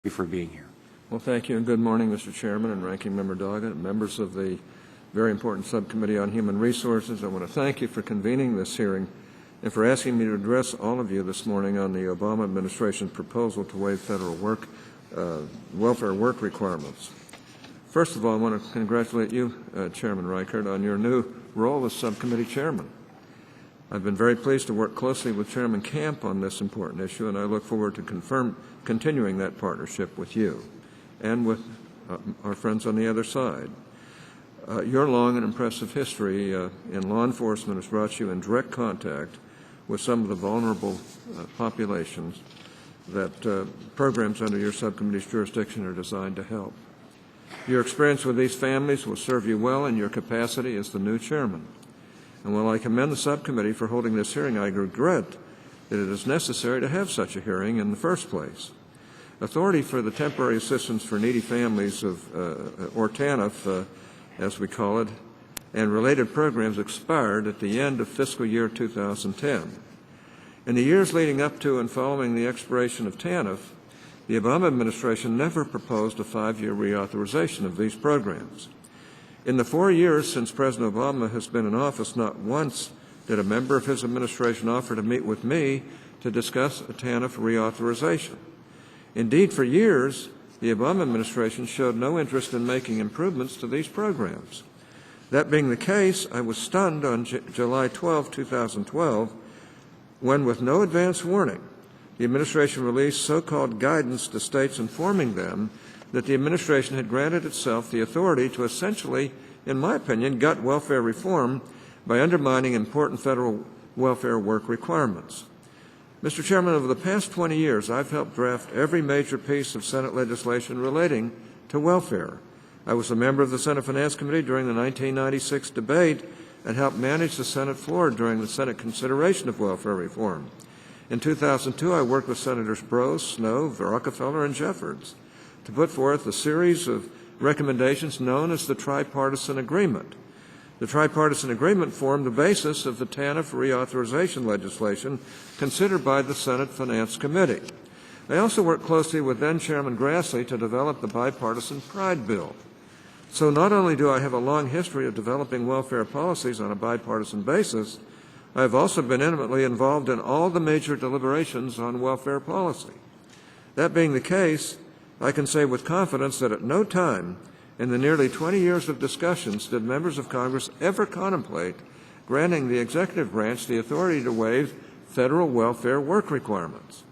for being here. Well, thank you, and good morning, Mr. Chairman and Ranking Member Doggett, and members of the very important Subcommittee on Human Resources. I want to thank you for convening this hearing and for asking me to address all of you this morning on the Obama administration's proposal to waive federal welfare work requirements. First of all, I want to congratulate you, Chairman Reichert, on your new role as Subcommittee Chairman. I've been very pleased to work closely with Chairman Camp on this important issue, and I look forward to continuing that partnership with you and with our friends on the other side. Your long and impressive history in law enforcement has brought you in direct contact with some of the vulnerable populations that programs under your subcommittee's jurisdiction are designed to help. Your experience with these families will serve you well in your capacity as the new chairman. And while I commend the subcommittee for holding this hearing, I regret that it is necessary to have such a hearing in the first place. Authority for the Temporary Assistance for Needy Families or TANF, as we call it, and related programs expired at the end of fiscal year 2010. In the years leading up to and following the expiration of TANF, the Obama administration never proposed a 5-year reauthorization of these programs. In the 4 years since President Obama has been in office, not once did a member of his administration offer to meet with me to discuss a TANF reauthorization. Indeed, for years, the Obama administration showed no interest in making improvements to these programs. That being the case, I was stunned on July 12, 2012, when, with no advance warning, the administration released so-called guidance to states informing them that the administration had granted itself the authority to essentially, in my opinion, gut welfare reform by undermining important federal welfare work requirements. Mr. Chairman, over the past 20 years, I've helped draft every major piece of Senate legislation relating to welfare. I was a member of the Senate Finance Committee during the 1996 debate and helped manage the Senate floor during the Senate consideration of welfare reform. In 2002, I worked with Senators Brose, Snowe, Rockefeller, and Jeffords to put forth a series of recommendations known as the Tripartisan Agreement. The Tripartisan Agreement formed the basis of the TANF reauthorization legislation considered by the Senate Finance Committee. I also worked closely with then-Chairman Grassley to develop the bipartisan Pride Bill. So not only do I have a long history of developing welfare policies on a bipartisan basis, I have also been intimately involved in all the major deliberations on welfare policy. That being the case, I can say with confidence that at no time in the nearly 20 years of discussions did members of Congress ever contemplate granting the executive branch the authority to waive federal welfare work requirements.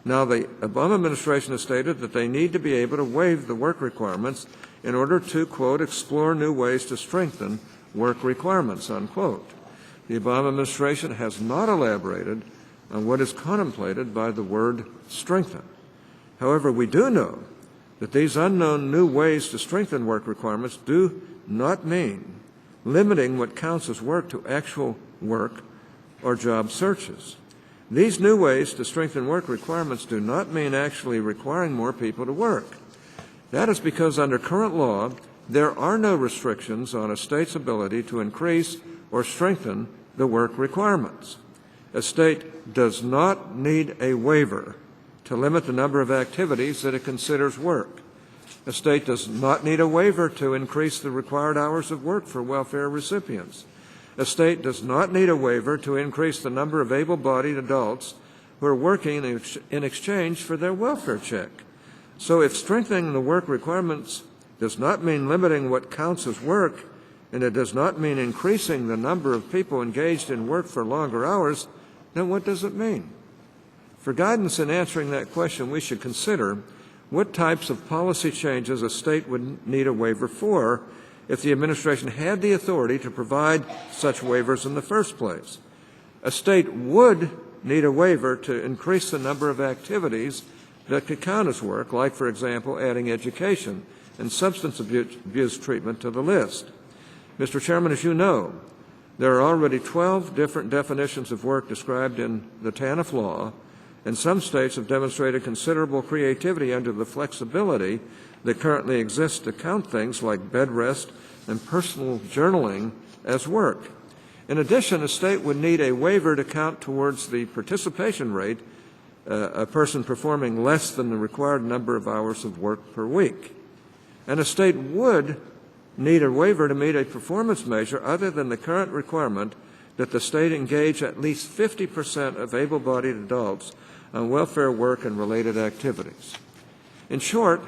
Now, the Obama administration has stated that they need to be able to waive the work requirements in order to, quote, explore new ways to strengthen work requirements, unquote. The Obama administration has not elaborated on what is contemplated by the word strengthen. However, we do know that these unknown new ways to strengthen work requirements do not mean limiting what counts as work to actual work or job searches. These new ways to strengthen work requirements do not mean actually requiring more people to work. That is because under current law, there are no restrictions on a state's ability to increase or strengthen the work requirements. A state does not need a waiver to limit the number of activities that it considers work. A state does not need a waiver to increase the required hours of work for welfare recipients. A state does not need a waiver to increase the number of able-bodied adults who are working in exchange for their welfare check. So if strengthening the work requirements does not mean limiting what counts as work, and it does not mean increasing the number of people engaged in work for longer hours, then what does it mean? For guidance in answering that question, we should consider what types of policy changes a state would need a waiver for if the administration had the authority to provide such waivers in the first place. A state would need a waiver to increase the number of activities that could count as work, like, for example, adding education and substance abuse treatment to the list. Mr. Chairman, as you know, there are already 12 different definitions of work described in the TANF law, and some states have demonstrated considerable creativity under the flexibility that currently exists to count things like bed rest and personal journaling as work. In addition, a state would need a waiver to count towards the participation rate a person performing less than the required number of hours of work per week. And a state would need a waiver to meet a performance measure other than the current requirement that the state engage at least 50% of able-bodied adults on welfare work and related activities. In short,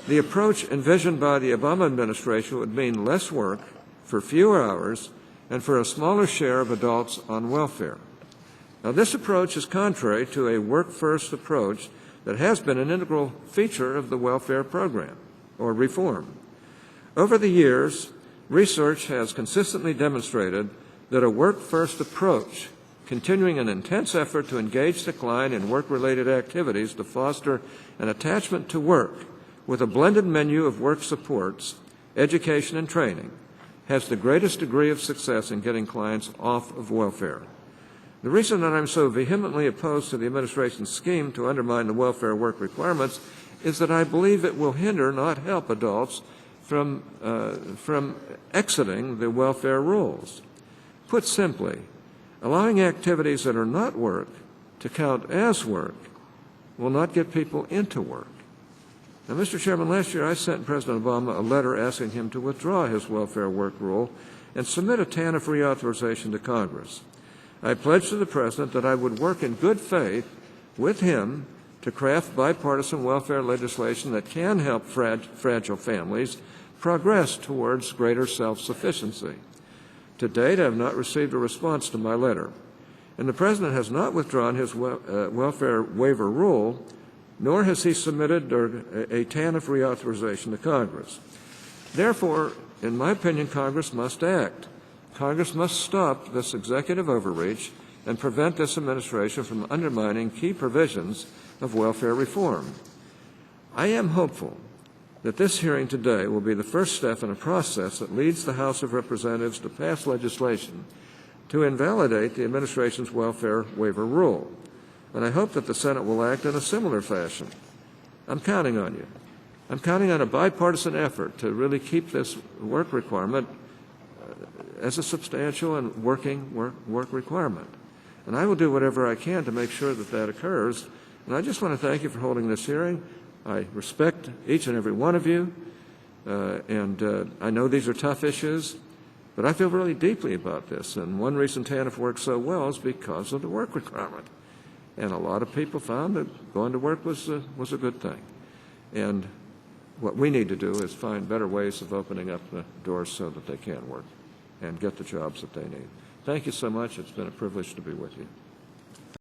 the approach envisioned by the Obama administration would mean less work for fewer hours and for a smaller share of adults on welfare. Now, this approach is contrary to a work-first approach that has been an integral feature of the welfare program or reform. Over the years, research has consistently demonstrated that a work-first approach, continuing an intense effort to engage the client in work-related activities to foster an attachment to work with a blended menu of work supports, education, and training, has the greatest degree of success in getting clients off of welfare. The reason that I'm so vehemently opposed to the administration's scheme to undermine the welfare work requirements is that I believe it will hinder, not help, adults from exiting the welfare rules. Put simply, allowing activities that are not work to count as work will not get people into work. Now, Mr. Chairman, last year I sent President Obama a letter asking him to withdraw his welfare work rule and submit a TANF reauthorization to Congress. I pledged to the President that I would work in good faith with him to craft bipartisan welfare legislation that can help fragile families progress towards greater self-sufficiency. To date, I have not received a response to my letter, and the President has not withdrawn his welfare waiver rule, nor has he submitted a TANF reauthorization to Congress. Therefore, in my opinion, Congress must act. Congress must stop this executive overreach and prevent this administration from undermining key provisions of welfare reform. I am hopeful that this hearing today will be the first step in a process that leads the House of Representatives to pass legislation to invalidate the administration's welfare waiver rule. And I hope that the Senate will act in a similar fashion. I'm counting on you. I'm counting on a bipartisan effort to really keep this work requirement as a substantial and working work requirement. And I will do whatever I can to make sure that that occurs. And I just want to thank you for holding this hearing. I respect each and every one of you, and I know these are tough issues, but I feel really deeply about this. And one reason TANF works so well is because of the work requirement. And a lot of people found that going to work was a good thing. And what we need to do is find better ways of opening up the doors so that they can work and get the jobs that they need. Thank you so much. It's been a privilege to be with you.